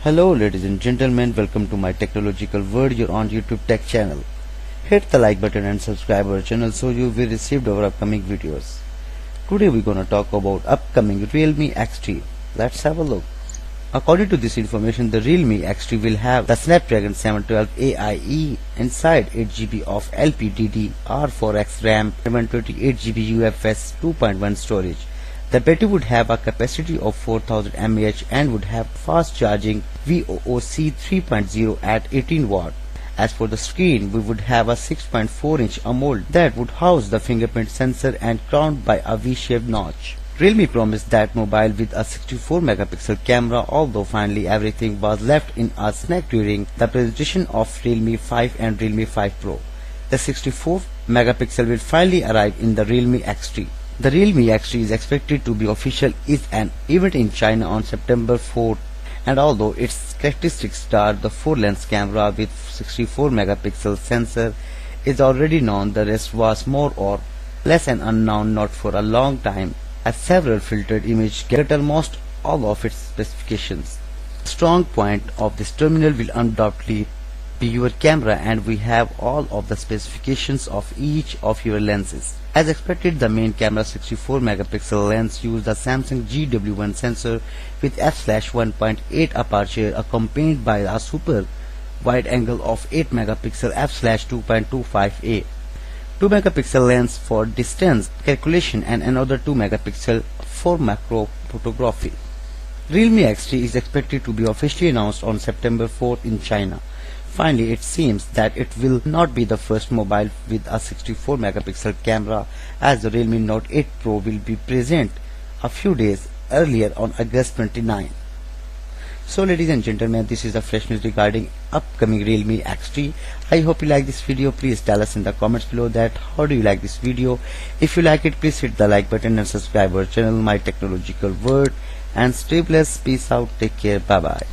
Hello ladies and gentlemen, welcome to my technological world, your on YouTube tech channel. Hit the like button and subscribe our channel so you will receive our upcoming videos. Today we're gonna talk about upcoming Realme Xt. Let's have a look. According to this information, the Realme Xt will have the Snapdragon 712 AIE inside 8GB of LPDDR4X RAM, 128GB UFS 2.1 storage. The battery would have a capacity of 4000 mAh and would have fast charging VOOC 3.0 at 18 watt. As for the screen, we would have a 6.4-inch AMOLED that would house the fingerprint sensor and crowned by a V-shaped notch. Realme promised that mobile with a 64 megapixel camera, although finally everything was left in a snack during the presentation of Realme 5 and Realme 5 Pro. The 64 megapixel will finally arrive in the Realme Xt. The Realme Xt is expected to be official is an event in China on September 4th, and although its characteristics are the 4-lens camera with 64 megapixel sensor is already known, the rest was more or less an unknown not for a long time, as several filtered images get almost all of its specifications. The strong point of this terminal will undoubtedly be your camera, and we have all of the specifications of each of your lenses. As expected, the main camera 64 megapixel lens used the Samsung GW1 sensor with f/1.8 aperture accompanied by a super wide angle of 8 megapixel f/2.25a. 2 megapixel lens for distance calculation and another 2 megapixel for macro photography. Realme Xt is expected to be officially announced on September 4th in China. Finally, it seems that it will not be the first mobile with a 64 megapixel camera, as the Realme Note 8 Pro will be present a few days earlier on August 29. So ladies and gentlemen, this is the fresh news regarding upcoming Realme Xt. I hope you like this video. Please tell us in the comments below that how do you like this video. If you like it, please hit the like button and subscribe our channel, My Technological World, and stay blessed. Peace out. Take care. Bye bye.